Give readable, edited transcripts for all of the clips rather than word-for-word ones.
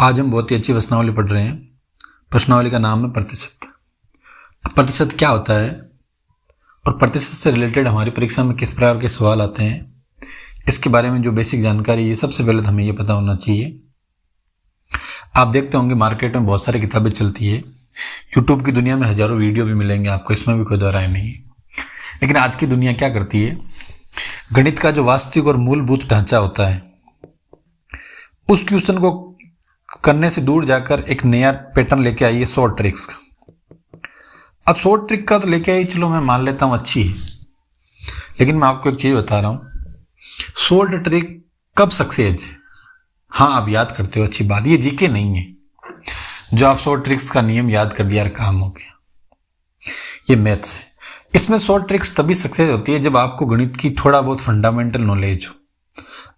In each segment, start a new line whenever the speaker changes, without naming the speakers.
आज हम बहुत ही अच्छी प्रश्नावली पढ़ रहे हैं। प्रश्नावली का नाम है प्रतिशत। प्रतिशत क्या होता है और प्रतिशत से रिलेटेड हमारी परीक्षा में किस प्रकार के सवाल आते हैं, इसके बारे में जो बेसिक जानकारी है सबसे पहले तो हमें ये पता होना चाहिए। आप देखते होंगे मार्केट में बहुत सारी किताबें चलती है, यूट्यूब की दुनिया में हजारों वीडियो भी मिलेंगे आपको, इसमें भी कोई दो राय नहीं है। लेकिन आज की दुनिया क्या करती है, गणित का जो वास्तविक और मूलभूत ढांचा होता है उस क्वेश्चन को करने से दूर जाकर एक नया पैटर्न लेके आई है शॉर्ट ट्रिक्स का। अब शॉर्ट ट्रिक का तो लेके आई, चलो मैं मान लेता हूं अच्छी है, लेकिन मैं आपको एक चीज बता रहा हूं, शॉर्ट ट्रिक कब सक्सेस है। हाँ आप याद करते हो, अच्छी बात, ये जीके नहीं है। जो आप शॉर्ट ट्रिक्स का नियम याद कर लिया, काम हो गया, ये मैथ्स है। इसमें शॉर्ट ट्रिक्स तभी सक्सेस होती है जब आपको गणित की थोड़ा बहुत फंडामेंटल नॉलेज हो,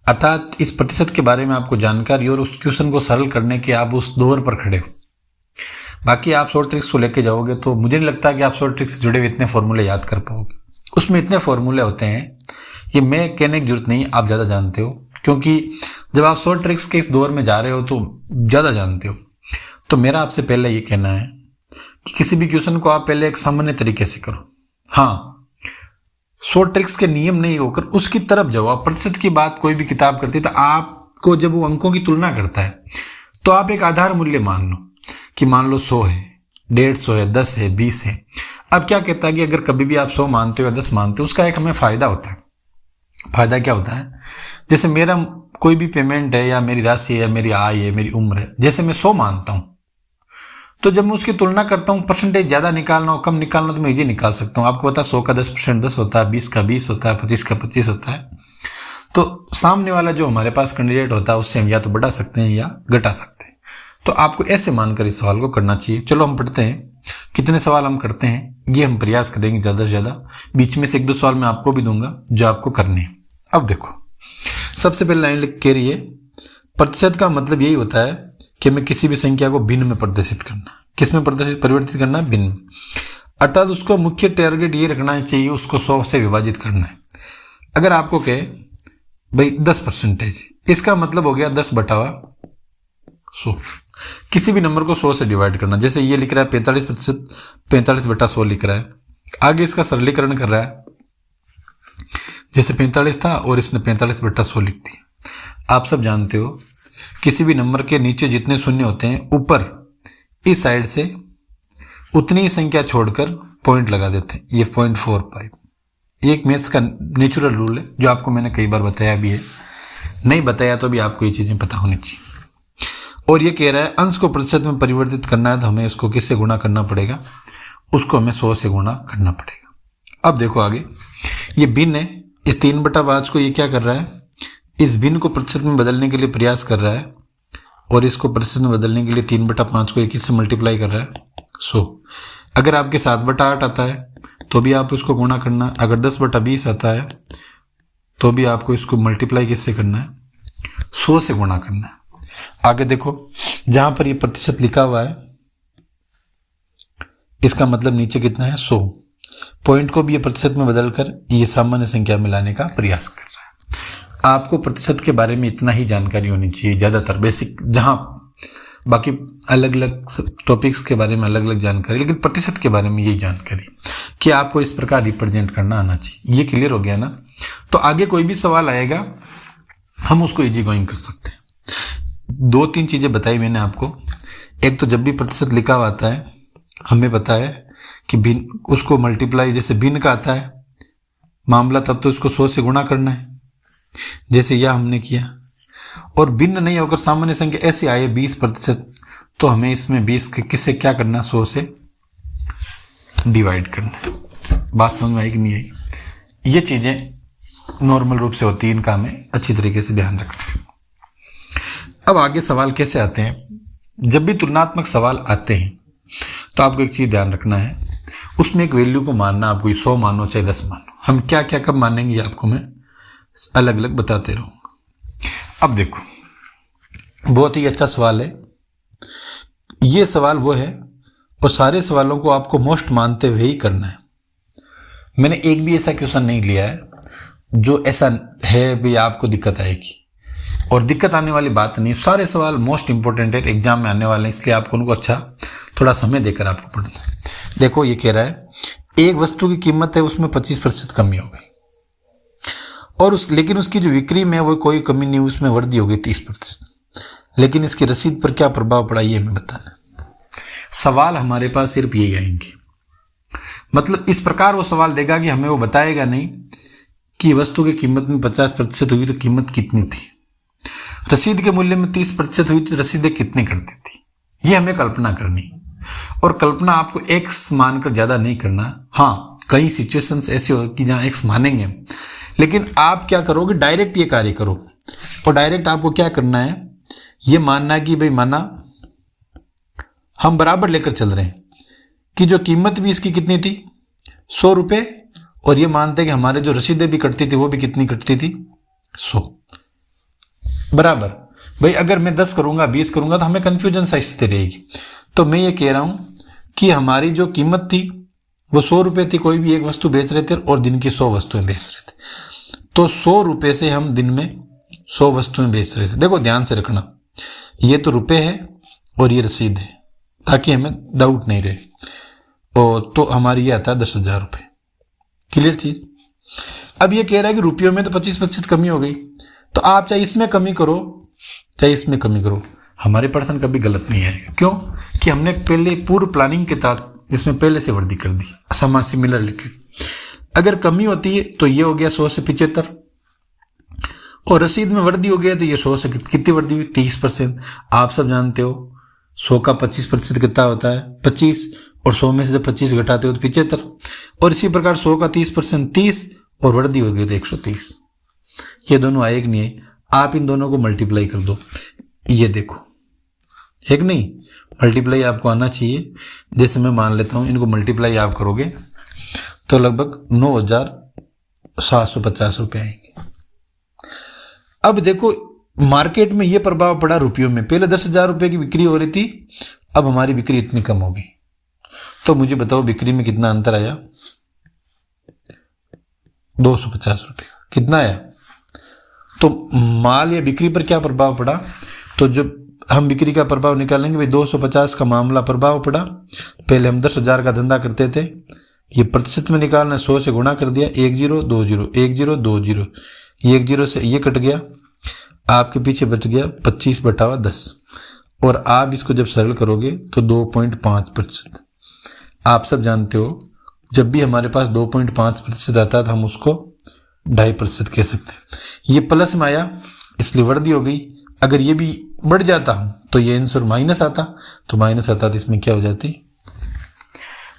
अर्थात इस प्रतिशत के बारे में आपको जानकारी और उस क्वेश्चन को सरल करने के आप उस दौर पर खड़े हो। बाकी आप शॉर्ट ट्रिक्स को लेके जाओगे तो मुझे नहीं लगता कि आप शॉर्ट ट्रिक्स से जुड़े हुए इतने फॉर्मूले याद कर पाओगे। उसमें इतने फॉर्मूले होते हैं, ये मैं कहने की जरूरत नहीं, आप ज़्यादा जानते हो, क्योंकि जब आप शॉर्ट ट्रिक्स के इस दौर में जा रहे हो तो ज़्यादा जानते हो। तो मेरा आपसे पहले ये कहना है कि किसी भी क्वेश्चन को आप पहले एक सामान्य तरीके से करो। हाँ, शॉर्ट ट्रिक्स के नियम नहीं होकर उसकी तरफ जाओ। आप प्रतिशत की बात कोई भी किताब करती है तो आपको जब वो अंकों की तुलना करता है तो आप एक आधार मूल्य मान लो कि मान लो 100 है, 150 है, 10 है, 20 है। अब क्या कहता है कि अगर कभी भी आप 100 मानते हो या 10 मानते हो, उसका एक हमें फायदा होता है। फायदा क्या होता है, जैसे मेरा कोई भी पेमेंट है या मेरी राशि है या मेरी आय है, मेरी उम्र है, जैसे मैं 100 मानता हूं तो जब मैं उसकी तुलना करता हूं, परसेंटेज ज्यादा निकालना हो कम निकालना तो मैं इजी निकाल सकता हूं। आपको पता है 100 का 10% 10 होता है, 20 का 20 होता है, 25 का 25 होता है। तो सामने वाला जो हमारे पास कैंडिडेट होता है उससे हम या तो बढ़ा सकते हैं या घटा सकते हैं। तो आपको ऐसे मानकर इस सवाल को करना चाहिए। चलो हम पढ़ते हैं कितने सवाल हम करते हैं, ये हम प्रयास करेंगे ज्यादा से ज्यादा। बीच में से 1-2 सवाल मैं आपको भी दूंगा जो आपको करने हैं। अब देखो, सबसे पहले लाइन लिख के रही है, प्रतिशत का मतलब यही होता है कि हमें किसी भी संख्या को भिन्न में प्रदर्शित करना। किस में प्रदर्शित परिवर्तित करना है, भिन्न। अर्थात उसको मुख्य टारगेट ये रखना चाहिए, उसको 100 से विभाजित करना है। अगर आपको कहे भाई 10%, इसका मतलब हो गया 10/100। किसी भी नंबर को 100 से डिवाइड करना, जैसे ये लिख रहा है 45%, 45/100 लिख रहा है। आगे इसका सरलीकरण कर रहा है, जैसे 45 था और इसने 45/100 लिख दिया। आप सब जानते हो किसी भी नंबर के नीचे जितने शून्य होते हैं, ऊपर इस साइड से उतनी ही संख्या छोड़कर पॉइंट लगा देते हैं। ये 0.45, ये एक मैथ्स का नेचुरल रूल है जो आपको मैंने कई बार बताया भी है, नहीं बताया तो भी आपको ये चीजें पता होनी चाहिए। और ये कह रहा है अंश को प्रतिशत में परिवर्तित करना है तो हमें इसको किससे गुणा करना पड़ेगा, उसको हमें 100 से गुणा करना पड़ेगा। अब देखो आगे, ये भिन्न है, इस 3/5 को ये क्या कर रहा है, इस भिन्न को प्रतिशत में बदलने के लिए प्रयास कर रहा है, और इसको प्रतिशत में बदलने के लिए 3/5 को 21 से मल्टीप्लाई कर रहा है 100। अगर आपके 7/8 आता है तो भी आप उसको गुणा करना, अगर 10/20 आता है तो भी आपको इसको मल्टीप्लाई किससे करना है, 100 से गुणा करना है। आगे देखो, जहां पर ये प्रतिशत लिखा हुआ है इसका मतलब नीचे कितना है, 100। पॉइंट को भी ये प्रतिशत में बदलकर ये सामान्य संख्या में लाने का प्रयास कर रहा है। आपको प्रतिशत के बारे में इतना ही जानकारी होनी चाहिए, ज्यादातर बेसिक, जहां बाकी अलग अलग टॉपिक्स के बारे में अलग अलग जानकारी, लेकिन प्रतिशत के बारे में यही जानकारी कि आपको इस प्रकार रिप्रेजेंट करना आना चाहिए। ये क्लियर हो गया ना। तो आगे कोई भी सवाल आएगा हम उसको इजी गोइंग कर सकते हैं। 2-3 चीजें बताई मैंने आपको। एक तो जब भी प्रतिशत लिखा हुआ आता है हमें पता है कि भिन्न, उसको मल्टीप्लाई, जैसे भिन्न का आता है मामला तब तो उसको 100 से गुणा करना है, जैसे यह हमने किया। और भिन्न नहीं होकर सामान्य संख्या ऐसे आए 20%, तो हमें इसमें 20 के किससे क्या करना, 100 से डिवाइड करना है। बात समझ में आई कि नहीं आई? ये चीजें नॉर्मल रूप से होती है, इनका हमें अच्छी तरीके से ध्यान रखना है। अब आगे सवाल कैसे आते हैं, जब भी तुलनात्मक सवाल आते हैं तो आपको एक चीज ध्यान रखना है, उसमें एक वैल्यू को मानना, आपको 100 मानो चाहे 10 मानो, हम क्या क्या कब मानेंगे आपको मैं अलग अलग बताते रहूंगा। अब देखो, बहुत ही अच्छा सवाल है ये। सवाल वो है, और सारे सवालों को आपको मोस्ट मानते हुए ही करना है। मैंने एक भी ऐसा क्वेश्चन नहीं लिया है जो ऐसा है भी आपको दिक्कत आएगी। और दिक्कत आने वाली बात नहीं। सारे सवाल मोस्ट इंपॉर्टेंट है, एग्जाम में आने वाले हैं, इसलिए आपको उनको अच्छा थोड़ा समय देकर आपको पढ़ना है। देखो ये कह रहा है एक वस्तु की कीमत है उसमें 25% कमी हो गई और लेकिन उसकी जो बिक्री में वो कोई कमी नहीं, उसमें वृद्धि हो गई 30%, लेकिन इसकी रसीद पर क्या प्रभाव पड़ा ये हमें बताना। सवाल हमारे पास सिर्फ यही आएंगे, मतलब इस प्रकार वो सवाल देगा कि हमें वो बताएगा नहीं कि वस्तु की कीमत में 50% हुई तो कीमत कितनी थी, रसीद के मूल्य में 30% हुई तो रसीदें कितनी करती थी। ये हमें कल्पना करनी, और कल्पना आपको एक्स मानकर ज़्यादा नहीं करना। हाँ, कई सिचुएशंस ऐसी हो कि जहाँ एक्स मानेंगे, लेकिन आप क्या करोगे, डायरेक्ट ये कार्य करो। और डायरेक्ट आपको क्या करना है, ये मानना कि भाई माना हम बराबर लेकर चल रहे हैं कि जो कीमत भी इसकी कितनी थी 100 रुपये, और ये मानते हैं कि हमारे जो रसीदें भी कटती थी वो भी कितनी कटती थी 100 बराबर। भाई अगर मैं 10 करूंगा 20 करूंगा तो हमें कन्फ्यूजन सा स्थिति रहेगी। तो मैं ये कह रहा हूं कि हमारी जो कीमत थी वो 100 रुपये थी, कोई भी एक वस्तु बेच रहे थे और दिन की 100 वस्तुएं बेच रहे थे, तो 100 रुपये से हम दिन में 100 वस्तुएं बेच रहे थे। देखो ध्यान से रखना, ये तो रुपये है और ये रसीद है, ताकि हमें डाउट नहीं रहे। और तो हमारी ये आता है 10,000 रुपये। क्लियर चीज। अब ये कह रहा है कि रुपयों में तो 25% कमी हो गई, तो आप चाहे इसमें कमी करो चाहे इसमें कमी करो, हमारे पर्सन कभी गलत नहीं आएगा। क्यों कि हमने पहले पूर्व प्लानिंग के तहत इसमें पहले से वृद्धि कर दी, समान सिमिलर लिखे। अगर कमी होती है तो ये हो गया 100 से 75, और रसीद में वृद्धि हो गया तो ये 100 से कितनी वृद्धि हुई 30%। आप सब जानते हो 100 का 25% कितना होता है 25, और 100 में से जब 25 घटाते हो तो 75, और इसी प्रकार 100 का 30% 30, और वृद्धि हो गई तो 130। ये दोनों आए कि नहीं आए, आप इन दोनों को मल्टीप्लाई कर दो। ये देखो है कि नहीं, मल्टीप्लाई आपको आना चाहिए। जैसे मैं मान लेता हूं इनको मल्टीप्लाई आप करोगे तो लगभग 9,750 रुपये आएंगे। अब देखो मार्केट में ये प्रभाव पड़ा रुपयों में, पहले 10,000 रुपये की बिक्री हो रही थी, अब हमारी बिक्री इतनी कम हो गई, तो मुझे बताओ बिक्री में कितना अंतर आया 250 रुपये का कितना आया। तो माल या बिक्री पर क्या प्रभाव पड़ा, तो जब हम बिक्री का प्रभाव निकालेंगे भाई 250 का मामला प्रभाव पड़ा। पहले हम 10,000 का धंधा करते थे, ये प्रतिशत में निकालना 100 से गुणा कर दिया, 1020 1020, ये 10 से ये कट गया, आपके पीछे बच गया 25/10, और आप इसको जब सरल करोगे तो 2.5%। आप सब जानते हो जब भी हमारे पास 2.5% आता है तो हम उसको 2.5% कह सकते हैं। ये प्लस में आया इसलिए वृद्धि हो गई, अगर ये भी बढ़ जाता तो ये आंसर माइनस आता, तो माइनस आता तो इसमें क्या हो जाती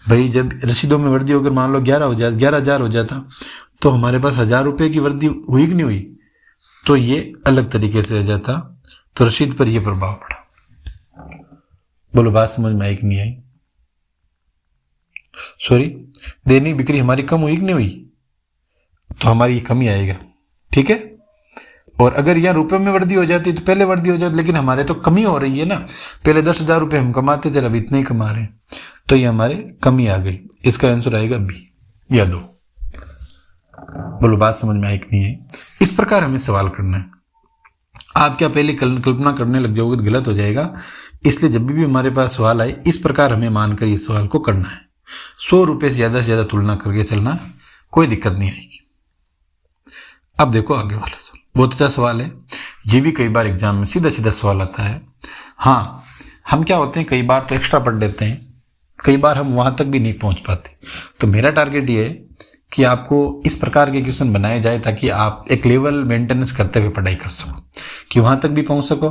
भाई, जब रसीदों में वृद्धि होकर मान लो 11,000 हो जाता, तो हमारे पास 1,000 रुपये की वृद्धि हुई कि नहीं हुई, तो ये अलग तरीके से आ जाता, तो रसीद पर यह प्रभाव पड़ा। बोलो बात समझ में आई कि नहीं आई। सॉरी, दैनिक बिक्री हमारी कम हुई कि नहीं हुई, तो हमारी कमी आएगा, ठीक है। और अगर यहाँ रुपये में वृद्धि हो जाती तो पहले वृद्धि हो जाती, लेकिन हमारे तो कमी हो रही है ना, पहले 10,000 रुपये हम कमाते थे, अब इतने ही कमा रहे हैं, तो ये हमारे कमी आ गई। इसका आंसर आएगा बी या 2। बोलो बात समझ में आई कि नहीं आई। इस प्रकार हमें सवाल करना है। आप क्या पहले कल्पना करने लग जाओगे तो गलत हो जाएगा, इसलिए जब भी हमारे पास सवाल आए इस प्रकार हमें मानकर इस सवाल को करना है। 100 रुपये से ज़्यादा तुलना करके चलना, कोई दिक्कत नहीं आएगी। अब देखो आगे वाला सवाल, बहुत अच्छा सवाल है, ये भी कई बार एग्जाम में सीधा सीधा सवाल आता है। हाँ, हम क्या होते हैं कई बार तो एक्स्ट्रा पढ़ लेते हैं, कई बार हम वहाँ तक भी नहीं पहुँच पाते। तो मेरा टारगेट ये है कि आपको इस प्रकार के क्वेश्चन बनाए जाए ताकि आप एक लेवल मेंटेनेंस करते हुए पढ़ाई कर सको, कि वहाँ तक भी पहुँच सको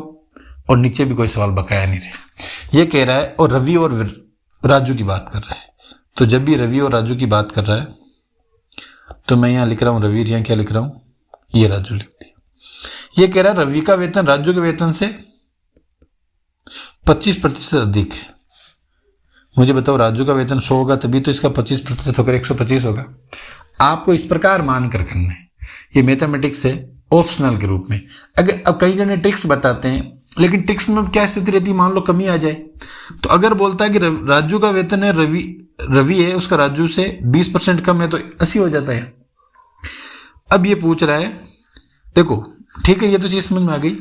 और नीचे भी कोई सवाल बकाया नहीं रहे। ये कह रहा है और रवि और राजू की बात कर रहा है, तो जब भी रवि और राजू की बात कर रहा है तो मैं यहाँ लिख रहा हूँ रवि, यहाँ क्या लिख रहा हूँ, ये राजू लिख दिया। ये कह रहा है रवि का वेतन राजू के वेतन से 25% अधिक है। मुझे बताओ राजू का वेतन 100 होगा तभी तो इसका 25% होकर 125 होगा। आपको इस प्रकार मानकर करना है, ये मैथमेटिक्स है ऑप्शनल के रूप में। अगर अब कई जने ट्रिक्स बताते हैं, लेकिन ट्रिक्स में क्या स्थिति रहती है, मान लो कमी आ जाए, तो अगर बोलता है कि राजू का वेतन है रवि है उसका राजू से 20% कम है तो 80 हो जाता है। अब ये पूछ रहा है, देखो ठीक है, ये तो चीज़ समझ में आ गई।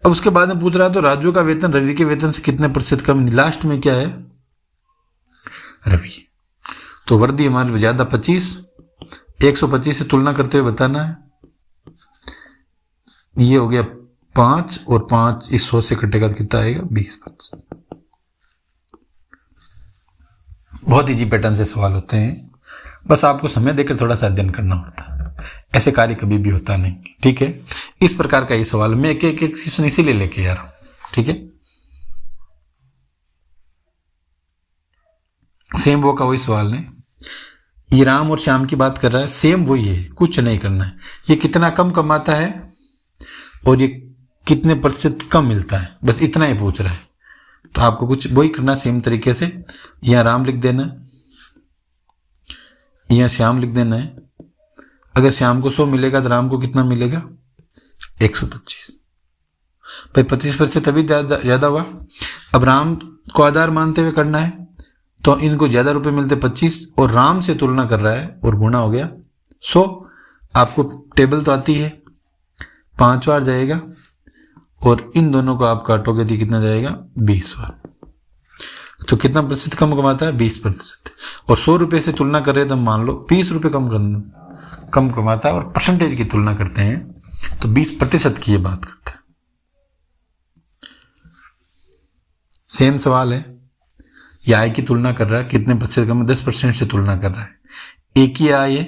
अब उसके बाद में पूछ रहा है तो राजू का वेतन रवि के वेतन से कितने प्रतिशत कम, लास्ट में क्या है, रवि। तो वर्दी हमारे ज़्यादा 25, 125 से तुलना करते हुए बताना है। ये हो गया 5 और 5 इस 100 से कटेगा तो कितना आएगा, 20%। बहुत इजी पैटर्न से सवाल होते हैं, बस आपको समय देकर थोड़ा सा अध्ययन करना होता है, ऐसे कार्य कभी भी होता नहीं। ठीक है, इस प्रकार का ये सवाल मैं एक एक क्वेश्चन इसीलिए लेके आ रहा हूं। ठीक है, सेम वो का वही सवाल है, ये राम और श्याम की बात कर रहा है, सेम वही है, कुछ नहीं करना है। ये कितना कम कमाता है और ये कितने प्रतिशत कम मिलता है, बस इतना ही पूछ रहा है। तो आपको कुछ वही करना सेम तरीके से, यहाँ राम लिख देना है, यहाँ श्याम लिख देना है। अगर श्याम को 100 मिलेगा तो राम को कितना मिलेगा, 125। भाई 25% अभी ज़्यादा हुआ। अब राम को आधार मानते हुए करना है, तो इनको ज़्यादा रुपए मिलते 25 और राम से तुलना कर रहा है और गुणा हो गया 100। आपको टेबल तो आती है, 5 बार जाएगा और इन दोनों को आप काटोगे तो कितना जाएगा, 20 बार। तो कितना प्रतिशत कम कमाता है, 20%। और 100 रुपये से तुलना कर रहे हैं तो मान लो 20 रुपये कम कमाता है, और परसेंटेज की तुलना करते हैं तो 20% की ये बात करते हैं। सेम सवाल है, ये आय की तुलना कर रहा है, कितने प्रतिशत कम, 10% से तुलना कर रहा है। एक ही आय है,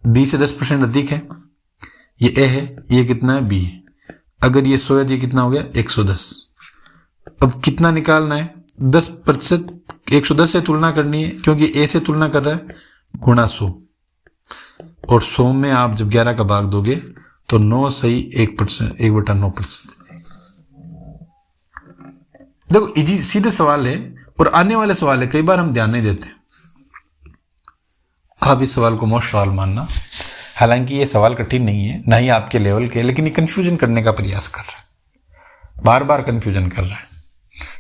बी से 10% अधिक है, ये ए है, ये कितना है, बी है। अगर ये 100 है तो ये कितना हो गया, 110। अब कितना निकालना है, 10%, 110 से तुलना करनी है क्योंकि ए से तुलना कर रहा है, गुणा 100। और 100 में आप जब 11 का भाग दोगे तो 9 सही 1%, 1/9%। देखो इजी सीधे सवाल है और आने वाले सवाल है, कई बार हम ध्यान नहीं देते। आप इस सवाल को मोस्ट सवाल मानना, हालांकि ये सवाल कठिन नहीं है, ना ही आपके लेवल के, लेकिन ये कंफ्यूजन करने का प्रयास कर रहा है, बार बार कंफ्यूजन कर रहा है।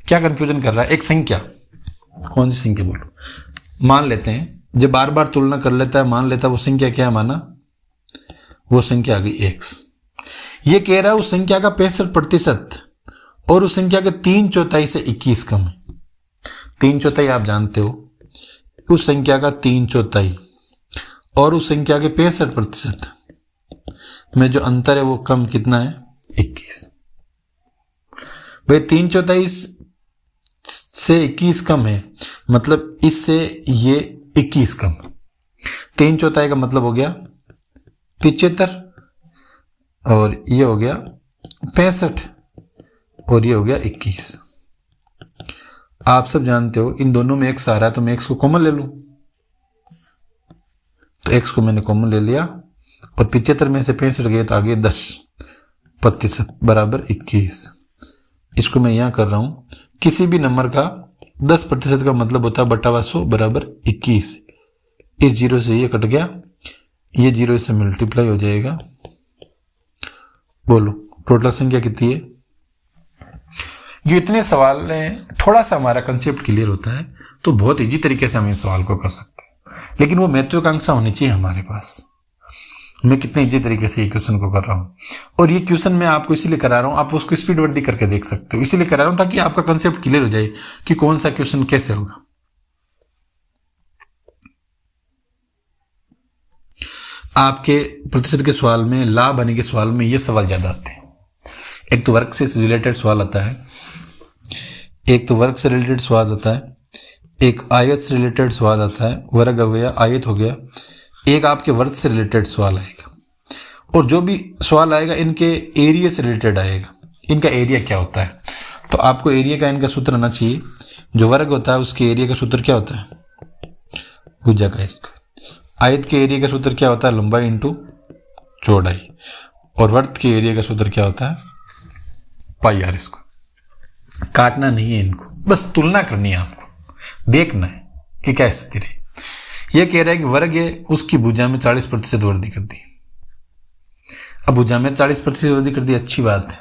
क्या कंफ्यूजन कर रहा है, एक संख्या, कौन सी संख्या बोलो, मान लेते हैं जब बार बार तुलना कर लेता है, मान लेता है वो संख्या क्या है, माना वो संख्या आ गई x। ये कह रहा है उस संख्या का 65% और उस संख्या के 3/4 से 21 कम है। 3/4 आप जानते हो, उस संख्या का 3/4 और उस संख्या के 65% में जो अंतर है वो कम कितना है, 21। भाई 3/4 से 21 कम है, मतलब इससे ये 21 कम। 3/4 का मतलब हो गया 75 और ये हो गया 65 और ये हो गया 21। आप सब जानते हो इन दोनों में x आ रहा है तो मैं x को कॉमन ले लूं, तो x को मैंने कॉमन ले लिया और 75 में से 65 गए तो आगे 10% बराबर 21। इसको मैं यहां कर रहा हूं, किसी भी नंबर का 10% का मतलब होता है बटा 100 बराबर 21। इस 0 से ये कट गया, ये 0 से मल्टीप्लाई हो जाएगा। बोलो टोटल संख्या कितनी है। ये इतने सवाल हैं, थोड़ा सा हमारा कंसेप्ट क्लियर होता है तो बहुत इजी तरीके से हम इस सवाल को कर सकते हैं, लेकिन वो महत्वाकांक्षा होनी चाहिए हमारे पास। मैं कितने इजी तरीके से ये क्वेश्चन को कर रहा हूँ, और ये क्वेश्चन मैं आपको इसीलिए करा रहा हूँ, आप उसको स्पीड वर्दी करके देख सकते हो, इसीलिए करा रहा हूँ ताकि आपका कंसेप्ट क्लियर हो जाए कि कौन सा क्वेश्चन कैसे होगा। आपके प्रतिशत के सवाल में, लाभ हानि के सवाल में ये सवाल ज्यादा आते हैं। एक तो वर्क से रिलेटेड सवाल आता है, एक तो वर्क से रिलेटेड सवाल आता है, एक आयत से रिलेटेड सवाल आता है, वर्ग हो गया, आयत हो गया, एक आपके वर्ग से रिलेटेड सवाल आएगा, और जो भी सवाल आएगा इनके एरिया से रिलेटेड आएगा। इनका एरिया क्या होता है, तो आपको एरिया का इनका सूत्र आना चाहिए। जो वर्ग होता है उसके एरिया का सूत्र क्या होता है, भुजा का स्क्वायर। आयत के एरिया का सूत्र क्या होता है, लंबाई इंटू चौड़ाई। और वर्ग के एरिया का सूत्र क्या होता है, पाई आर स्क्वायर। काटना नहीं है इनको, बस तुलना करनी है, आपको देखना है कि क्या स्थिति रही। यह कह रहा है कि वर्ग है, उसकी भुजा में 40% वृद्धि कर दी। अब भुजा में 40% वृद्धि कर दी, अच्छी बात है।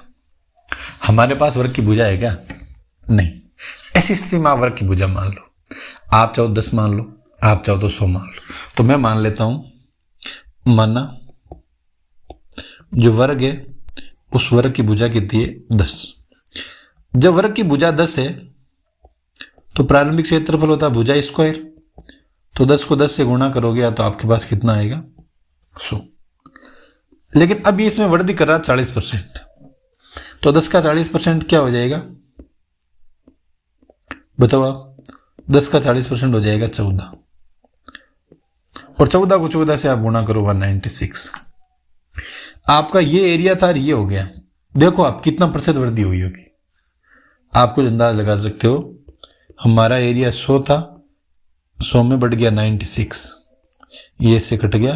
हमारे पास वर्ग की भुजा है क्या, नहीं। ऐसी स्थिति में आप वर्ग की भुजा मान लो, आप चाहो 10 मान लो, आप चाहो तो 100 मान लो। तो मैं मान लेता हूं, माना जो वर्ग है उस वर्ग की भुजा कितनी है 10। जब वर्ग की भुजा 10 है तो प्रारंभिक क्षेत्रफल होता है भुजा स्क्वायर, तो 10 को 10 से गुणा करोगे तो आपके पास कितना आएगा 100। लेकिन अब ये इसमें वृद्धि कर रहा है 40%, तो 10 का 40% क्या हो जाएगा बताओ आप? 10 का 40% हो जाएगा 14, और 14 को 14 से आप गुणा करो 196। आपका ये एरिया था, ये हो गया। देखो आप कितना प्रतिशत वृद्धि हुई होगी, आप कुछ अंदाज लगा सकते हो। हमारा एरिया 100 था, 100 में बढ़ गया 96, ये से कट गया।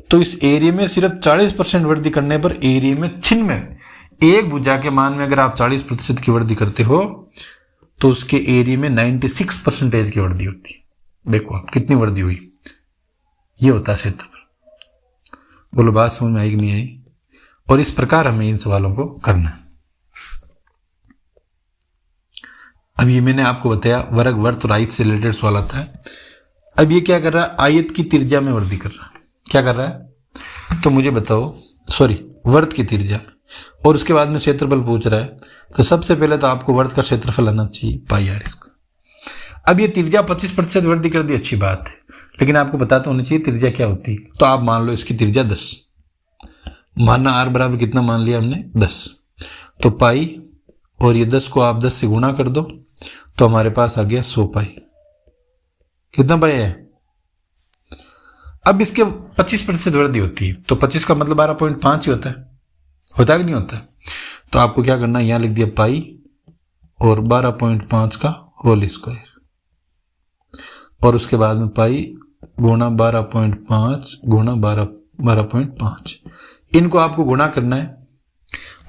तो इस एरिया में सिर्फ 40% वृद्धि करने पर एरिया में छिन में एक भुजा के मान में अगर आप 40% की वृद्धि करते हो तो उसके एरिया में 96% की वृद्धि होती है। देखो आप कितनी वृद्धि हुई, ये होता है क्षेत्रफल। बोलो बात समझ में आई कि नहीं आई? और इस प्रकार हमें इन सवालों को करना है। अब ये मैंने आपको बताया वर्ग, वर्त और आयत से रिलेटेड सवाल आता है। अब ये क्या कर रहा है, आयत की त्रिज्या में वृद्धि कर रहा है। क्या कर रहा है तो मुझे बताओ, सॉरी वर्त की त्रिज्या, और उसके बाद में क्षेत्रफल पूछ रहा है। तो सबसे पहले तो आपको वर्त का क्षेत्रफल आना चाहिए पाई आर इसको। अब ये त्रिज्या 25% वृद्धि कर दी, अच्छी बात है, लेकिन आपको पता तो होना चाहिए त्रिज्या क्या होती है। तो आप मान लो इसकी त्रिज्या 10, मानना आर बराबर कितना मान लिया हमने 10, तो पाई और ये 10 को आप 10 से गुणा कर दो तो हमारे पास आ गया 100 पाई। कितना पाई है? अब इसके 25% वृद्धि होती है, तो 25 का मतलब 12.5 ही होता है कि नहीं होता? तो आपको क्या करना है, यहां लिख दिया पाई और 12.5 का होल स्क्वायर, और उसके बाद में पाई गुणा 12.5 गुणा 12.5। इनको आपको गुणा करना है,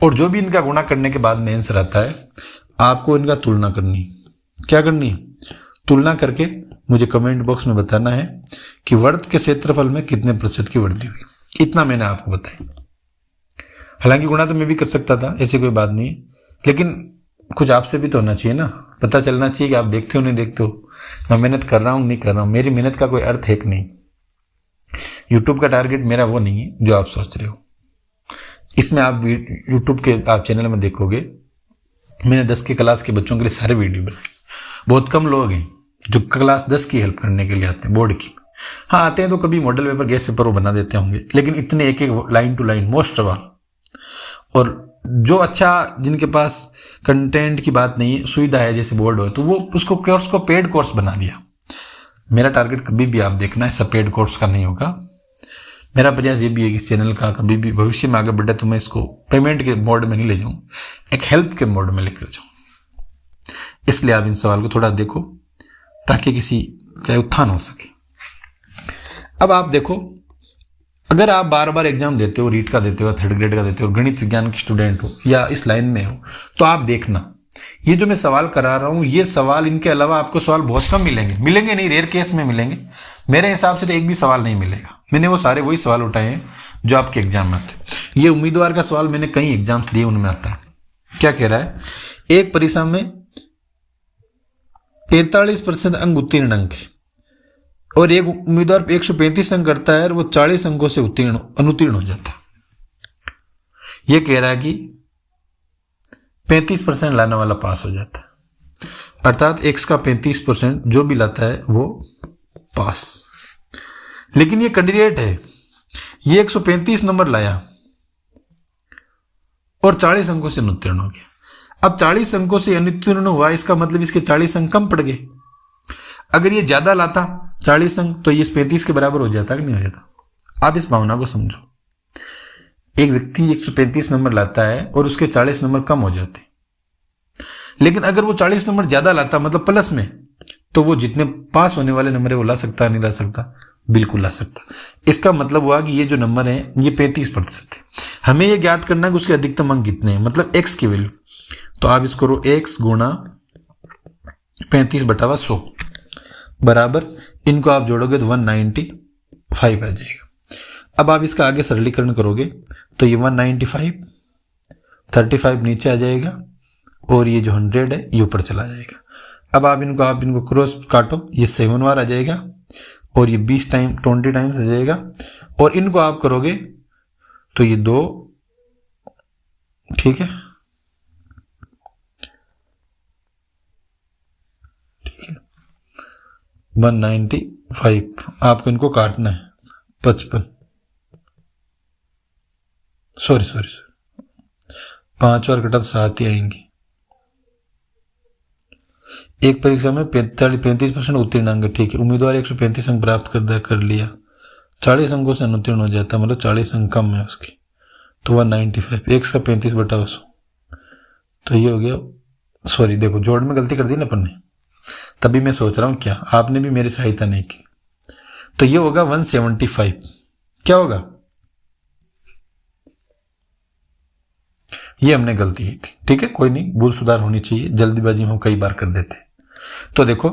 और जो भी इनका गुणा करने के बाद में आंसर आता है आपको इनका तुलना करनी। क्या करनी है? तुलना करके मुझे कमेंट बॉक्स में बताना है कि वर्त के क्षेत्रफल में कितने प्रतिशत की वृद्धि हुई। इतना मैंने आपको बताया। हालांकि गुणा तो मैं भी कर सकता था, ऐसी कोई बात नहीं, लेकिन कुछ आपसे भी तो होना चाहिए ना, पता चलना चाहिए कि आप देखते हो नहीं देखते हो, मैं मेहनत कर रहा हूँ नहीं कर रहा हूँ। मेरी मेहनत का कोई अर्थ है कि नहीं। यूट्यूब का टारगेट मेरा वो नहीं है जो आप सोच रहे हो। इसमें आप यूट्यूब के आप चैनल में देखोगे मैंने 10 के क्लास के बच्चों के लिए सारे वीडियो बनाए। बहुत कम लोग हैं जो क्लास 10 की हेल्प करने के लिए आते हैं, बोर्ड की। हाँ आते हैं तो कभी मॉडल पेपर, गेस्ट पेपर वो बना देते होंगे, लेकिन इतने एक एक line to line most of all. और जो अच्छा जिनके पास कंटेंट की बात नहीं है, सुविधा है, जैसे बोर्ड हो, तो वो उसको कोर्स को पेड कोर्स बना दिया। मेरा टारगेट कभी भी आप देखना ऐसा पेड कोर्स का नहीं होगा। मेरा प्रयास ये भी है कि इस चैनल का कभी भी भविष्य में आगे बढ़े तो मैं इसको पेमेंट के मोड में नहीं ले जाऊं, एक हेल्प के मोड में लेकर जाऊं। इसलिए आप इन सवाल को थोड़ा देखो ताकि किसी का उत्थान हो सके। अब आप देखो, अगर आप बार बार एग्जाम देते हो, रीट का देते हो, थर्ड ग्रेड का देते हो, गणित विज्ञान के स्टूडेंट हो या इस लाइन में हो, तो आप देखना ये जो मैं सवाल करा रहा हूं, ये सवाल इनके अलावा आपको सवाल बहुत कम मिलेंगे नहीं, रेयर केस में मिलेंगे। मेरे हिसाब से तो एक भी सवाल नहीं मिलेगा। मैंने वो सारे वही सवाल उठाए हैं जो आपके एग्जाम में आते। ये उम्मीदवार का सवाल मैंने कई एग्जाम्स दिए, उनमें आता है। क्या कह रहा है, एक परीक्षा में 45% अंक उत्तीर्ण अंक है, और एक उम्मीदवार 135 अंक करता है और वो 40 अंकों से अनुत्तीर्ण हो जाता है। ये कह रहा है कि 35% लाने वाला पास हो जाता है, अर्थात x का 35% जो भी लाता है वो पास। लेकिन ये कैंडिडेट है, ये 135 नंबर लाया और 40 अंकों से अनुत्तीर्ण हो गया। अब 40 अंकों से अनुत्तीर्ण हुआ, इसका मतलब इसके 40 अंक कम पड़ गए। अगर ये ज्यादा लाता 40 अंक तो ये 35 के बराबर हो जाता कि नहीं हो जाता? आप इस भावना को समझो। एक व्यक्ति 135 नंबर लाता है और उसके 40 नंबर कम हो जाते, लेकिन अगर वो 40 नंबर ज्यादा लाता, मतलब प्लस में, तो वो जितने पास होने वाले नंबर है वो ला सकता नहीं ला सकता? बिल्कुल ला सकता। इसका मतलब हुआ कि ये जो नंबर है ये 35% है। हमें ये ज्ञात करना है कि उसके अधिकतम अंक कितने हैं, मतलब x की वैल्यू। तो आप इसको रो x गुणा 35/100 बराबर, इनको आप जोड़ोगे तो 195 आ जाएगा। अब आप इसका आगे सरलीकरण करोगे तो ये 195, 35 नीचे आ जाएगा और ये जो 100 है ये ऊपर चला जाएगा। अब आप इनको क्रॉस काटो, ये 7 बार आ जाएगा और ये 20 टाइम्स आ जाएगा। और इनको आप करोगे तो ये 2 ठीक है, ठीक है। 195 आपको इनको काटना है 55, सॉरी 5 और कटा 7 ही आएंगी। एक परीक्षा में 35% उत्तीर्ण अंक, ठीक है। उम्मीदवार 135 अंक प्राप्त कर लिया, 40 अंकों से अनुत्तीर्ण हो जाता, मतलब 40 अंक कम है उसकी, तो 195 135/100, तो ये हो गया। सॉरी देखो जोड़ में गलती कर दी ना अपन ने, तभी मैं सोच रहा हूँ क्या आपने भी मेरी सहायता नहीं की, तो ये होगा 175। क्या होगा, ये हमने गलती की थी, ठीक है, कोई नहीं, भूल सुधार होनी चाहिए, जल्दीबाजी में हम कई बार कर देते हैं। तो देखो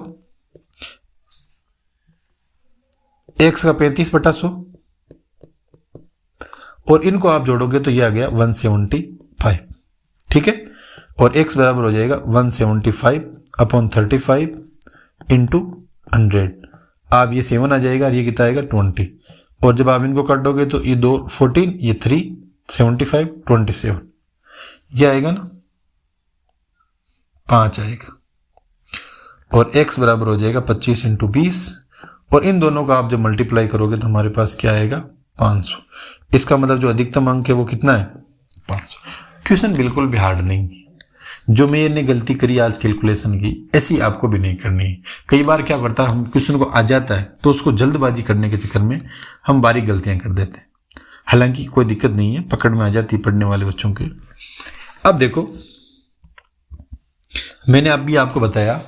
x का 35/100 और इनको आप जोड़ोगे तो ये आ गया 175, ठीक है। और x बराबर हो जाएगा 175/35 इंटू 100। आप ये 7 आ जाएगा और ये कितना आएगा 20, और जब आप इनको काटोगे तो ये 2 14, ये 3 75 27, ये आएगा ना 5 आएगा, और x बराबर हो जाएगा 25 इंटू 20, और इन दोनों का आप जब मल्टीप्लाई करोगे तो हमारे पास क्या आएगा 500। इसका मतलब जो अधिकतम अंक है वो कितना है 500। क्वेश्चन बिल्कुल भी हार्ड नहीं, जो मैंने गलती करी आज कैलकुलेशन की ऐसी आपको भी नहीं करनी है। कई बार क्या करता है, हम क्वेश्चन को आ जाता है तो उसको जल्दबाजी करने के चक्कर में हम बारीक गलतियां कर देते हैं, हालांकि कोई दिक्कत नहीं है, पकड़ में आ जाती है पढ़ने वाले बच्चों के। अब देखो मैंने अभी आपको बताया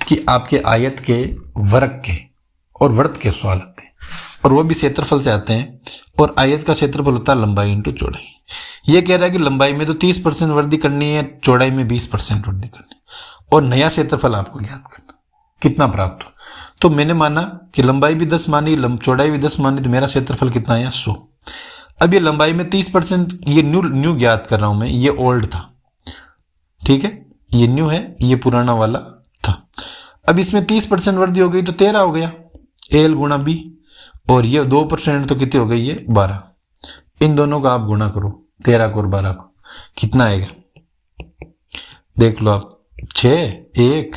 कि आपके आयत के, वर्ग के और वृत्त के सवाल आते हैं, और वो भी क्षेत्रफल से आते हैं, और आयत का क्षेत्रफल होता है लंबाई इंटू चौड़ाई। ये कह रहा है कि लंबाई में तो 30% वृद्धि करनी है, चौड़ाई में 20% वृद्धि करनी है, और नया क्षेत्रफल आपको ज्ञात करना कितना प्राप्त हो। तो मैंने माना कि लंबाई भी 10 मानी, चौड़ाई भी 10 मानी, तो मेरा क्षेत्रफल कितना आया 100। अब ये लंबाई में 30%, ये न्यू ज्ञात कर रहा हूं मैं, ये ओल्ड था, ठीक है, ये न्यू है, ये पुराना वाला था। अब इसमें 30% वृद्धि हो गई तो 13 हो गया, एल गुणा बी, और ये 2% तो कितनी हो गई ये 12। इन दोनों का आप गुणा करो, 13 को और 12 को, कितना आएगा देख लो आप, 6 1,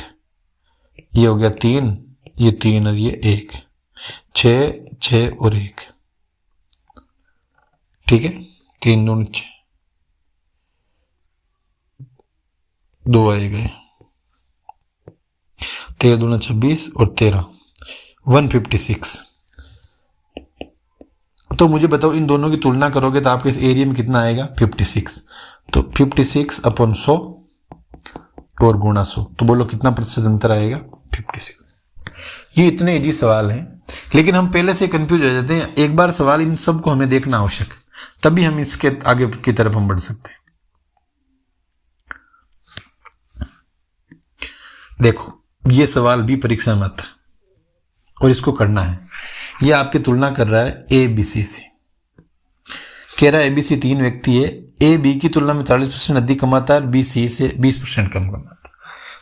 ये हो गया 3, ये 3 और ये 1, 6 और 1, ठीक है, 3 2 6, 2 आएगा, 13 दूना 26 और 13 156। तो मुझे बताओ इन दोनों की तुलना करोगे तो आपके इस एरिया में कितना आएगा 56, तो 56/100 और गुणा 100, तो बोलो कितना प्रतिशत अंतर आएगा 56। ये इतने इजी सवाल हैं, लेकिन हम पहले से कंफ्यूज हो जाते हैं। एक बार सवाल इन सब को हमें देखना आवश्यक, तभी हम इसके आगे की तरफ हम बढ़ सकते हैं। देखो ये सवाल भी परीक्षा में आता है और इसको करना है। ये आपकी तुलना कर रहा है ए बी सी से, कह रहा है ए बी सी 3 व्यक्ति है, ए बी की तुलना में 40% अधिक कमाता है, बी सी से 20% कम कमाता है।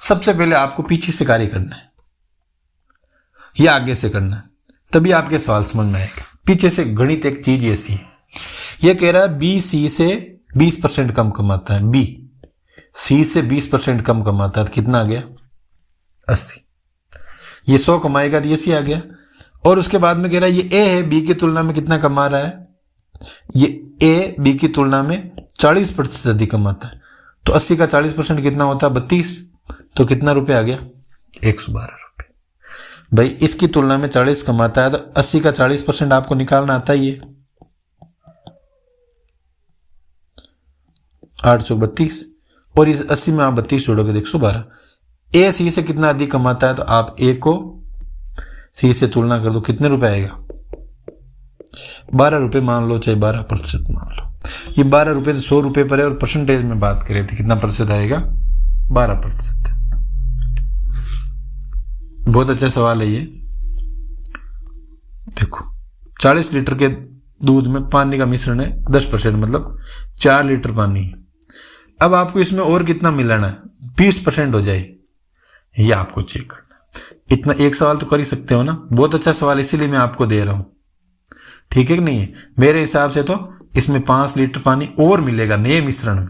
सबसे पहले आपको पीछे से कार्य करना है या आगे से करना है, तभी आपके सवाल समझ में आएगा। पीछे से गणित एक चीज ऐसी है, यह कह रहा है बी सी से 20% कम कमाता है, बी सी से 20% कम कमाता है, तो कितना आ गया 80। ये 100 कमाएगा तो ये सी आ गया। और उसके बाद में कह रहा है ये ए है, बी की तुलना में कितना कमा रहा है, ये ए बी की तुलना में 40% अधिक कमाता है, तो 80 का 40% कितना होता है 32, तो कितना रुपए आ गया 112 रुपए। भाई इसकी तुलना में 40 कमाता है तो 80 का 40% आपको निकालना आता ही है 832, और इस 80 में आप 32 जोड़ोगे तो 112। ए सी से कितना अधिक कमाता है, तो आप ए को सी से तुलना कर दो, कितने रुपए आएगा 12 रुपए मान लो, चाहे 12% मान लो। ये 12 रुपए से 100 रुपए पर है, और परसेंटेज में बात करें तो कितना प्रतिशत आएगा 12%। बहुत अच्छा सवाल है ये। देखो 40 लीटर के दूध में पानी का मिश्रण है 10%, मतलब 4 लीटर पानी है। अब आपको इसमें और कितना मिलाना है, 20% हो जाए, ये आपको चेक करना। इतना एक सवाल तो कर ही सकते हो ना, बहुत अच्छा सवाल इसीलिए मैं आपको दे रहा हूं, ठीक है कि नहीं है। मेरे हिसाब से तो इसमें 5 लीटर पानी और मिलेगा नए मिश्रण में,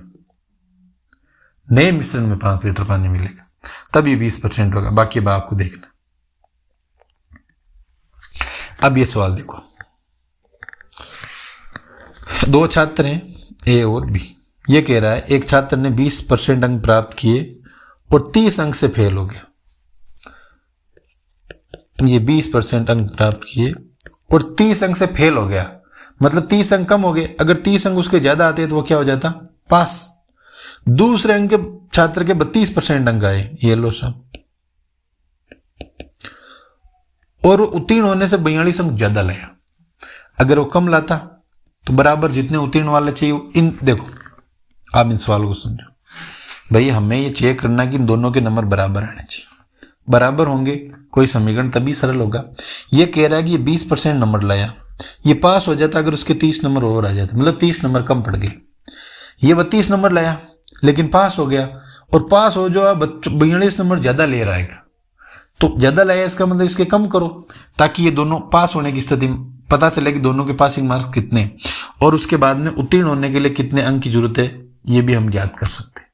नए मिश्रण में 5 लीटर पानी मिलेगा, तब ये 20% होगा। बाकी अब आपको देखना। अब ये सवाल देखो, 2 छात्र हैं ए और बी। ये कह रहा है एक छात्र ने 20% अंक प्राप्त किए और 30 अंक से फेल हो गया। ये 20% अंक प्राप्त किए और 30 अंक से फेल हो गया, मतलब 30 अंक कम हो गए। अगर 30 अंक उसके ज्यादा आते तो वो क्या हो जाता? पास। दूसरे अंक के छात्र के 32% अंक आए, ये लो सब, और उत्तीर्ण होने से 42 अंक ज्यादा लाया। अगर वो कम लाता तो बराबर जितने उत्तीर्ण वाले चाहिए इन, देखो आप इन सवालों को समझो भाई, हमें ये चेक करना कि इन दोनों के नंबर बराबर आने चाहिए। बराबर होंगे कोई समीकरण तभी सरल होगा। ये कह रहा है कि ये 20% नंबर लाया, ये पास हो जाता अगर उसके 30 नंबर और आ जाते, मतलब 30 नंबर कम पड़ गए। ये 32 नंबर लाया लेकिन पास हो गया, और पास हो जो 42 नंबर ज्यादा ले रहा है, तो ज्यादा लाया इसका मतलब इसके कम करो, ताकि ये दोनों पास होने की स्थिति में पता चले कि दोनों के पासिंग मार्क्स कितने, और उसके बाद में उत्तीर्ण होने के लिए कितने अंक की जरूरत है ये भी हम ज्ञात कर सकते हैं।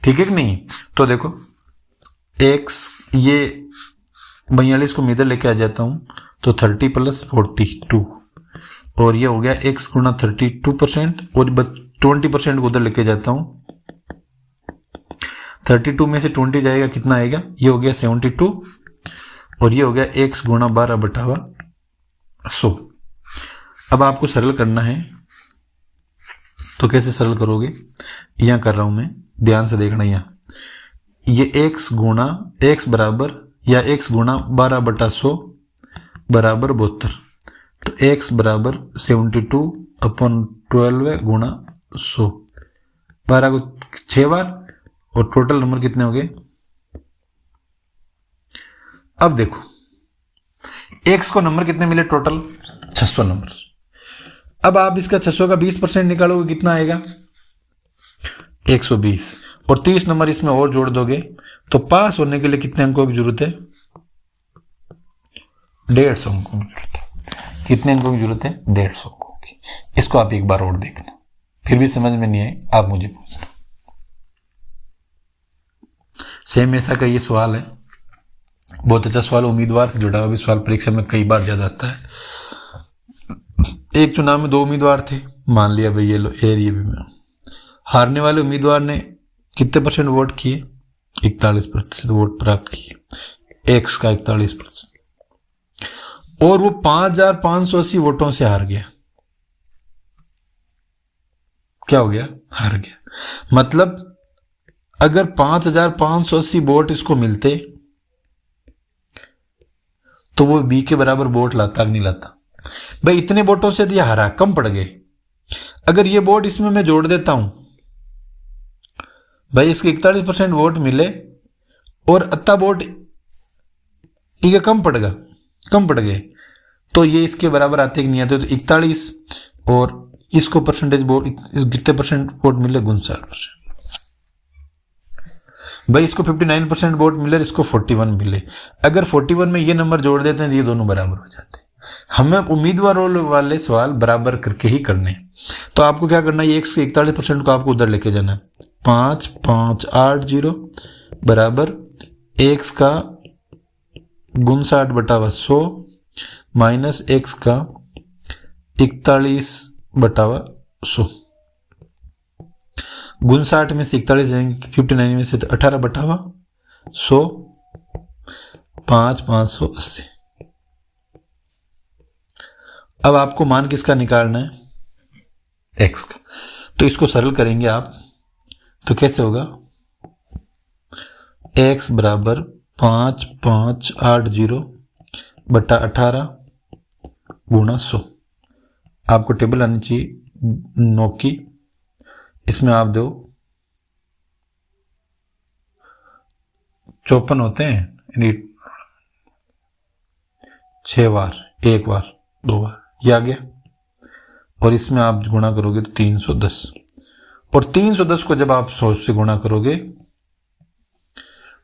ठीक है कि नहीं? तो देखो x, ये 42 को मैं इधर लेके आ जाता हूं तो 30 + 42, और ये हो गया x गुणा 32%, और 20% को उधर लेके जाता हूं, 32 में से 20 जाएगा, कितना आएगा? ये हो गया 72, और ये हो गया x गुणा 12/100। अब आपको सरल करना है, तो कैसे सरल करोगे? यहां कर रहा हूं मैं, ध्यान से देखना। यहाँ ये x बराबर या x गुणा 12/100 बराबर 72, तो x बराबर 72/12 गुणा 100, 12 को 6 बार, और टोटल नंबर कितने हो गए? अब देखो x को नंबर कितने मिले टोटल? 600 नंबर। अब आप इसका 600 का 20% निकालोगे, कितना आएगा? 120, और 30 नंबर इसमें और जोड़ दोगे तो पास होने के लिए कितने अंकों की जरूरत है? 150 अंकों की जरूरत है। कितने अंकों की जरूरत है? 150 अंकों की। इसको आप एक बार और देखना, फिर भी समझ में नहीं आए आप मुझे पूछना। सेम ऐसा का ये सवाल है, बहुत अच्छा सवाल, उम्मीदवार से जुड़ा हुआ भी सवाल परीक्षा में कई बार ज्यादा आता है। एक चुनाव में 2 उम्मीदवार थे, मान लिया भाई ये लो एरिया में, हारने वाले उम्मीदवार ने कितने % वोट किए? 41% वोट प्राप्त किए, एक्स का 41%, और वो 5580 वोटों से हार गया। क्या हो गया? हार गया। मतलब अगर 5580 वोट इसको मिलते तो वो बी के बराबर वोट लाता कि नहीं लाता? भाई इतने वोटों से दिया, हारा, कम पड़ गए। अगर ये वोट इसमें मैं जोड़ देता हूं, भाई इसके 41% वोट मिले और अत्ता वोट ठीक है कम पड़ गए, तो ये इसके बराबर आते कि नहीं आते? तो 41 और इसको परसेंटेज वोट कितने % वोट मिले? 59%। भाई इसको 59% वोट मिले, इसको 41 मिले। अगर 41 में ये नंबर जोड़ देते हैं तो ये दोनों बराबर हो जाते हैं। हमें उम्मीदवारों वाले सवाल बराबर करके ही करने हैं। तो आपको क्या करना है? एक्स के 41% को आपको उधर लेके जाना है। 5580 बराबर एक्स का 59/100 माइनस एक्स का 41/100। 59 में से 41 जाएंगे, 59 में से 18/100, 5,580। अब आपको मान किसका निकालना है? एक्स का। तो इसको सरल करेंगे आप, तो कैसे होगा? एक्स बराबर 5580/18 गुणा 100। आपको टेबल आनी चाहिए 9 की, इसमें आप दो 54 होते हैं, यानी 6 बार, 1 बार, 2 बार, ये आ गया। और इसमें आप गुणा करोगे तो 310, और 310 को जब आप 100 से गुणा करोगे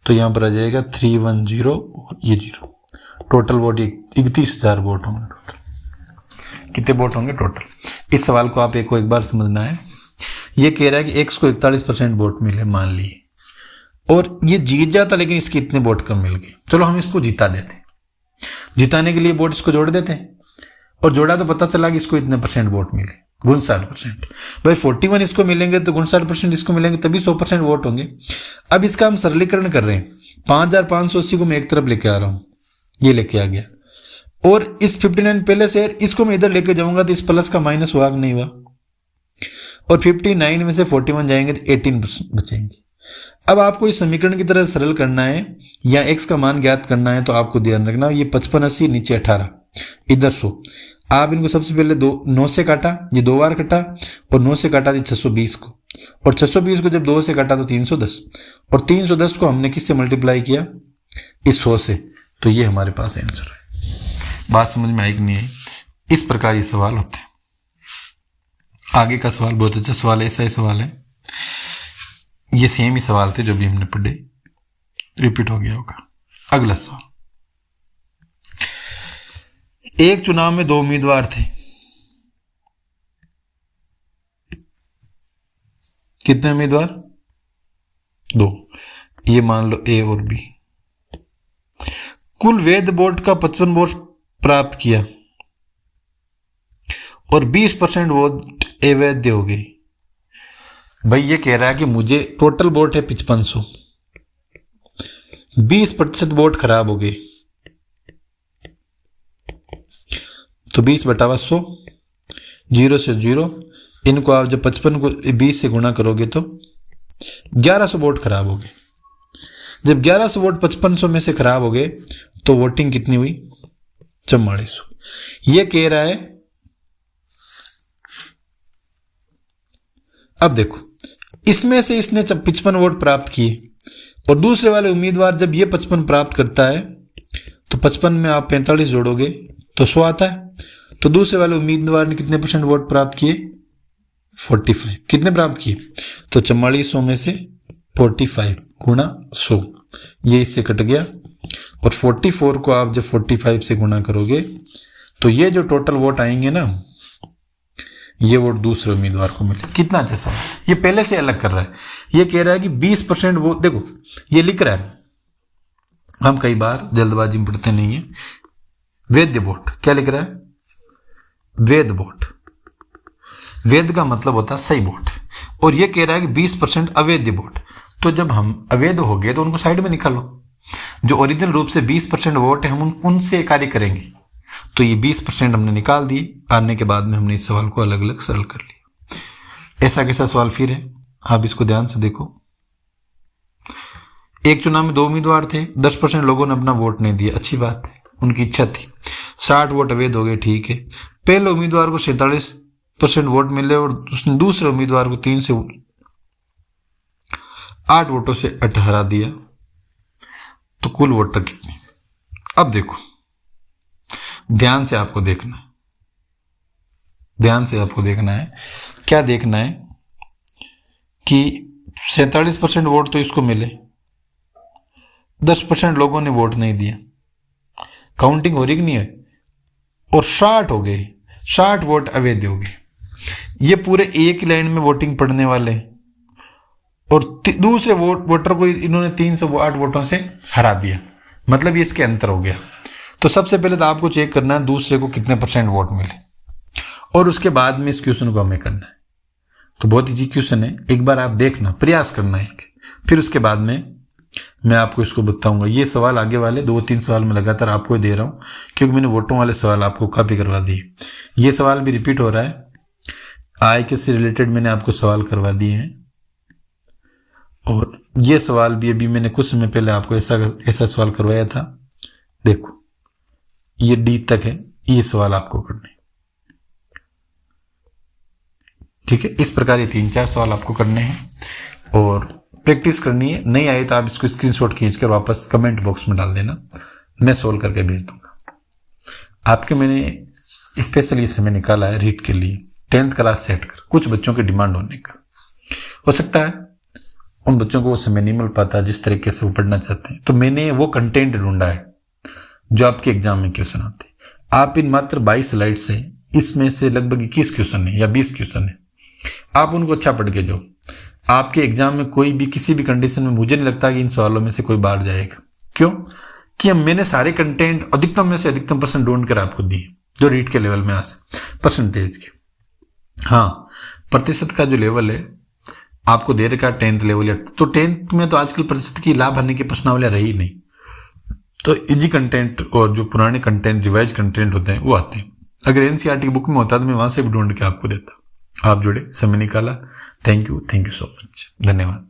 तो यहां पर आ जाएगा 310 और ये 0। टोटल वोट 31,000 वोट होंगे। टोटल कितने वोट होंगे टोटल? इस सवाल को आप एक बार समझना है। ये कह रहा है कि x को 41% वोट मिले मान लिए, और ये जीत जाता लेकिन इसके इतने वोट कम मिल गए। चलो हम इसको जिता देते, जिताने के लिए वोट इसको जोड़ देते हैं, और जोड़ा तो पता चला कि इसको इतने % वोट मिले, 59%। भाई 41 इसको मिलेंगे तो 59% इसको मिलेंगे, तभी 100% वोट होंगे। अब इसका हम सरलीकरण कर रहे हैं, 5580 को मैं एक तरफ लेके आ रहा हूं, ये लेके आ गया, और इस 59 पहले से इसको मैं इधर लेके जाऊंगा तो इस प्लस का माइनस हुआ कि नहीं हुआ, और 59 में से 41 जाएंगे तो 18 बचेंगे। अब आपको इस समीकरण की तरह सरल करना है या x का मान ज्ञात करना है, तो आपको ध्यान रखना ये 55 80 नीचे 18 इधर 100। आप इनको सबसे पहले 9 से काटा, ये 2 बार कटा, और 9 से काटा 620 को, और 620 को जब 2 से काटा तो 310, और 310 को हमने किससे मल्टीप्लाई किया, इस 100 से, तो ये हमारे पास आंसर है। बात समझ में आई कि नहीं आई? इस प्रकार ये सवाल होते हैं। आगे का सवाल बहुत अच्छा सवाल है, ऐसा ही सवाल है, ये सेम ही सवाल थे जो भी हमने पढ़े, रिपीट हो गया होगा। अगला सवाल, एक चुनाव में 2 उम्मीदवार थे, कितने उम्मीदवार, 2, ये मान लो A और B। कुल वैध वोट का 55 वोट प्राप्त किया और 20% वोट अवैध हो गई। भाई ये कह रहा है कि मुझे टोटल वोट है 5500, 20% वोट खराब हो गए, तो 20/100, 0 से 0, इनको आप जब 55 को 20 से गुणा करोगे तो 1100 वोट खराब हो गए। जब 1100 वोट 5500 में से खराब हो गए तो वोटिंग कितनी हुई, 4400। ये कह रहा है, अब देखो इसमें से इसने 55 वोट प्राप्त किए, और दूसरे वाले उम्मीदवार जब ये 55 प्राप्त करता है तो 55 में आप 45 जोड़ोगे तो 100 आता है। तो दूसरे वाले उम्मीदवार ने कितने % वोट प्राप्त किए, 45। कितने प्राप्त किए, तो 4400 में से 45 गुणा 100, ये इससे कट गया, और 44 को आप जब 45 से गुणा करोगे तो ये जो टोटल वोट आएंगे ना, ये वोट दूसरे उम्मीदवार को मिले। कितना अच्छा सवाल, ये पहले से अलग कर रहा है। ये कह रहा है कि 20% वोट, देखो ये लिख रहा है, हम कई बार जल्दबाजी में पढ़ते नहीं है। वैध वोट क्या लिख रहा है, वैध वोट, वैध का मतलब होता है सही वोट, और ये कह रहा है कि 20% अवैध वोट। तो जब हम अवैध हो गए तो उनको साइड में निकालो, जो ओरिजिनल रूप से 20% वोट है हम उनसे कार्य करेंगे। तो ये 20% हमने निकाल दिए, आने के बाद में हमने इस सवाल को अलग अलग सरल कर लिया। ऐसा कैसा सवाल फिर है, आप इसको ध्यान से देखो। एक चुनाव में 2 उम्मीदवार थे, 10% लोगों ने अपना वोट नहीं दिया, अच्छी बात है, उनकी इच्छा थी। 60 वोट अवैध हो गए, ठीक है। पहले उम्मीदवार को 47% वोट मिले और उसने दूसरे उम्मीदवार को 3 से 8 वोटों से हरा दिया, तो कुल वोटर कितने। अब देखो ध्यान से आपको देखना है, ध्यान से आपको देखना है, क्या देखना है कि 47% वोट तो इसको मिले, 10% लोगों ने वोट नहीं दिया, काउंटिंग हो रही कि नहीं है, और 60 हो गए, 60 वोट अवैध हो गए। ये पूरे एक ही लाइन में वोटिंग पड़ने वाले हैं, और दूसरे वोटर को इन्होंने 308 वोटों से हरा दिया, मतलब ये इसके अंतर हो गया। तो सबसे पहले तो आपको चेक करना है दूसरे को कितने % वोट मिले, और उसके बाद में इस क्वेश्चन को हमें करना है। तो बहुत इजी क्वेश्चन है, एक बार आप देखना, प्रयास करना है, फिर उसके बाद में मैं आपको इसको बताऊंगा। ये सवाल आगे वाले 2-3 सवाल में लगातार आपको दे रहा हूं, क्योंकि मैंने वोटों वाले सवाल आपको कॉपी करवा दिए। ये सवाल भी रिपीट हो रहा है, आय के से रिलेटेड मैंने आपको सवाल करवा दिए हैं, और ये सवाल भी अभी मैंने कुछ समय पहले आपको ऐसा सवाल करवाया था। देखो ये डी तक है, ये सवाल आपको करने, ठीक है। इस प्रकार ये 3-4 सवाल आपको करने हैं और प्रैक्टिस करनी है। नहीं आए तो आप इसको स्क्रीनशॉट खींचकर वापस कमेंट बॉक्स में डाल देना, मैं सोल्व करके भेज दूंगा। आपके मैंने स्पेशल ये समय निकाला है रीड के लिए, 10th क्लास से हटकर, कुछ बच्चों की डिमांड होने का। हो सकता है उन बच्चों को वो समय नहीं मिल पाता जिस तरीके से वो पढ़ना चाहते हैं, तो मैंने वो कंटेंट ढूंढा है जो आपके एग्जाम में क्वेश्चन आते हैं। आप इन मात्र 22 स्लाइड से इसमें से लगभग 21 क्वेश्चन है या 20 क्वेश्चन है, आप उनको अच्छा पढ़ के जाओ। आपके एग्जाम में कोई भी किसी भी कंडीशन में मुझे नहीं लगता कि इन सवालों में से कोई बाहर जाएगा। क्यों? कि अब मैंने सारे कंटेंट अधिकतम में से अधिकतम परसेंट ढूंढ कर आपको दिए जो रीड के लेवल में आ सके, परसेंटेज के। हाँ, प्रतिशत का जो लेवल है आपको दे रखा 10th लेवल, या तो 10th में तो आजकल प्रतिशत की लाभ भरने की प्रश्नावलियां रही नहीं, तो इजी कंटेंट और जो पुराने कंटेंट रिवाइज कंटेंट होते हैं वो आते हैं। अगर एनसीईआरटी की बुक में होता तो मैं वहां से भी ढूंढ के आपको देता। आप जुड़े, समय निकाला। थैंक यू सो मच, धन्यवाद।